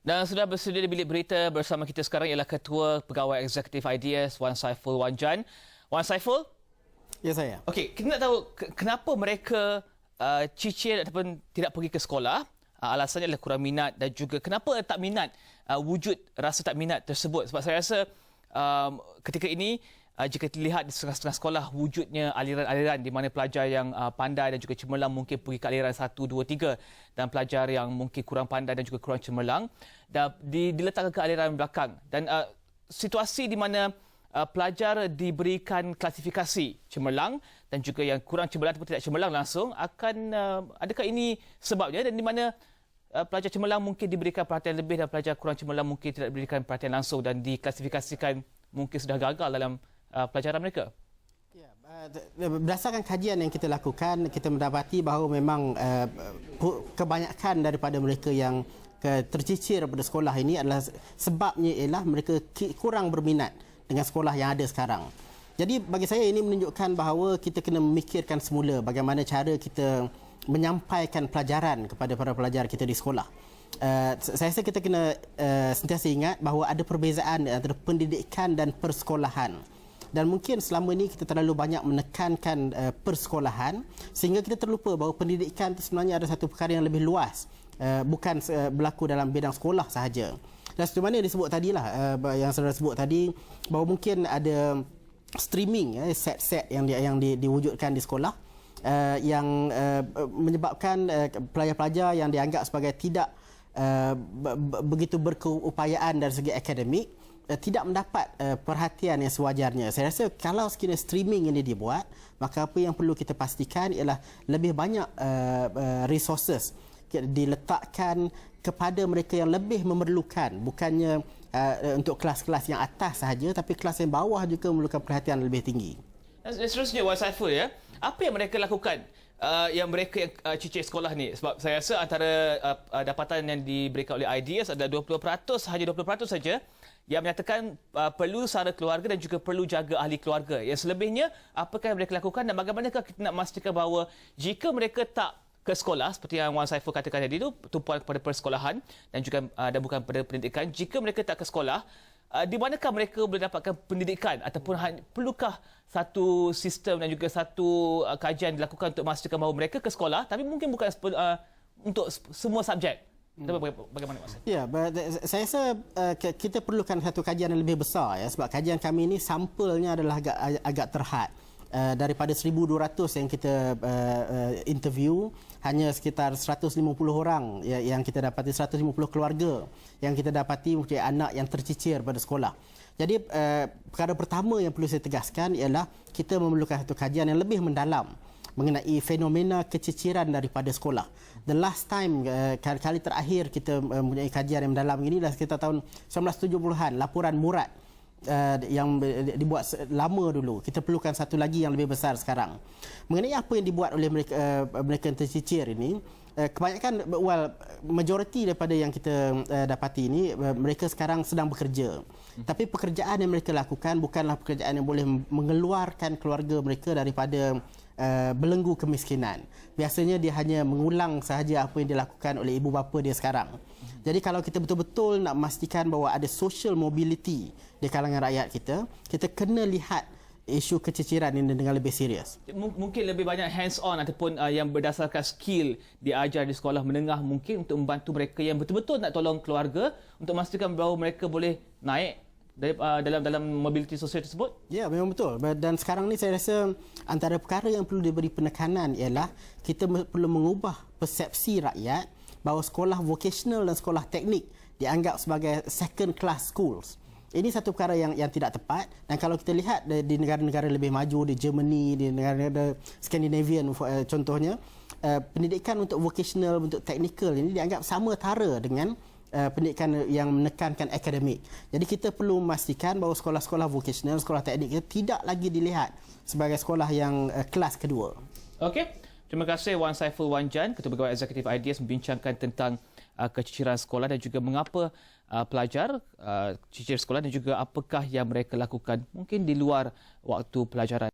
Dan sudah bersedia di bilik berita bersama kita sekarang ialah Ketua Pegawai Eksekutif IDS, Wan Saiful Wan Jan. Wan Saiful? Ya, saya. Okey, kita nak tahu kenapa mereka cicir ataupun tidak pergi ke sekolah. Alasannya adalah kurang minat dan juga kenapa tak minat, wujud rasa tak minat tersebut. Sebab saya rasa ketika ini jika dilihat di setengah-setengah sekolah wujudnya aliran-aliran di mana pelajar yang pandai dan juga cemerlang mungkin pergi ke aliran 1, 2, 3 dan pelajar yang mungkin kurang pandai dan juga kurang cemerlang dan diletakkan ke aliran belakang. Dan situasi di mana pelajar diberikan klasifikasi cemerlang dan juga yang kurang cemerlang ataupun tidak cemerlang langsung akan adakah ini sebabnya, dan di mana pelajar cemerlang mungkin diberikan perhatian lebih dan pelajar kurang cemerlang mungkin tidak diberikan perhatian langsung dan diklasifikasikan mungkin sudah gagal dalam pelajaran mereka? Ya, berdasarkan kajian yang kita lakukan, kita mendapati bahawa memang kebanyakan daripada mereka yang tercicir pada sekolah ini adalah sebabnya ialah mereka kurang berminat dengan sekolah yang ada sekarang. Jadi bagi saya ini menunjukkan bahawa kita kena memikirkan semula bagaimana cara kita menyampaikan pelajaran kepada para pelajar kita di sekolah. Saya rasa kita kena sentiasa ingat bahawa ada perbezaan antara pendidikan dan persekolahan. Dan mungkin selama ini kita terlalu banyak menekankan persekolahan sehingga kita terlupa bahawa pendidikan itu sebenarnya ada satu perkara yang lebih luas, bukan berlaku dalam bidang sekolah sahaja. Dan seperti mana yang disebut tadilah, yang saudara sebut tadi, bahawa mungkin ada streaming, set-set yang diwujudkan di sekolah yang menyebabkan pelajar-pelajar yang dianggap sebagai tidak begitu berkeupayaan dari segi akademik tidak mendapat perhatian yang sewajarnya. Saya rasa kalau sekiranya streaming ini dibuat, maka apa yang perlu kita pastikan ialah lebih banyak resources diletakkan kepada mereka yang lebih memerlukan, bukannya untuk kelas-kelas yang atas sahaja, tapi kelas yang bawah juga memerlukan perhatian lebih tinggi. Dan seterusnya, Wan Saiful, ya, apa yang mereka lakukan yang mereka cicir sekolah ni? Sebab saya rasa antara dapatan yang diberikan oleh IDS ada 20%, hanya 20% saja yang menyatakan perlu sara keluarga dan juga perlu jaga ahli keluarga. Yang selebihnya, apakah yang mereka lakukan dan bagaimanakah kita nak memastikan bahawa jika mereka tak ke sekolah, seperti yang Wan Saiful katakan tadi itu, tumpuan kepada persekolahan dan juga dan bukan pada pendidikan. Jika mereka tak ke sekolah, di manakah mereka boleh dapatkan pendidikan ataupun perlukah satu sistem dan juga satu kajian dilakukan untuk memastikan bahawa mereka ke sekolah tapi mungkin bukan untuk semua subjek? Bagaimana maksud? Ya, saya rasa kita perlukan satu kajian yang lebih besar, ya, sebab kajian kami ini sampelnya adalah agak terhad. Daripada 1,200 yang kita interview, hanya sekitar 150 orang yang kita dapati, 150 keluarga yang kita dapati mungkin anak yang tercicir pada sekolah. Jadi perkara pertama yang perlu saya tegaskan ialah kita memerlukan satu kajian yang lebih mendalam mengenai fenomena keciciran daripada sekolah. The last time, kali terakhir kita mempunyai kajian yang mendalam ini adalah sekitar tahun 1970-an, laporan Murad yang dibuat lama dulu. Kita perlukan satu lagi yang lebih besar sekarang. Mengenai apa yang dibuat oleh mereka yang tercicir ini, kebanyakan, majoriti daripada yang kita dapati ini, mereka sekarang sedang bekerja. Tapi pekerjaan yang mereka lakukan bukanlah pekerjaan yang boleh mengeluarkan keluarga mereka daripada belenggu kemiskinan. Biasanya dia hanya mengulang sahaja apa yang dilakukan oleh ibu bapa dia sekarang. Jadi kalau kita betul-betul nak memastikan bahawa ada social mobility di kalangan rakyat kita, kita kena lihat isu keciciran ini dengan lebih serius. Mungkin lebih banyak hands-on ataupun yang berdasarkan skill diajar di sekolah menengah mungkin untuk membantu mereka yang betul-betul nak tolong keluarga untuk memastikan bahawa mereka boleh naik dalam mobiliti sosial tersebut? Ya, memang betul. Dan sekarang ni saya rasa antara perkara yang perlu diberi penekanan ialah kita perlu mengubah persepsi rakyat bahawa sekolah vocational dan sekolah teknik dianggap sebagai second class schools. Ini satu perkara yang tidak tepat, dan kalau kita lihat di negara-negara lebih maju, di Germany, di negara-negara Scandinavian contohnya, pendidikan untuk vocational, untuk technical ini dianggap sama tara dengan pendidikan yang menekankan akademik. Jadi kita perlu memastikan bahawa sekolah-sekolah vocational, sekolah teknik tidak lagi dilihat sebagai sekolah yang kelas kedua. Okey. Terima kasih Wan Saiful Wan Jan, Ketua Pegawai Eksekutif IDS, membincangkan tentang keciciran sekolah dan juga mengapa pelajar cicir sekolah dan juga apakah yang mereka lakukan mungkin di luar waktu pelajaran.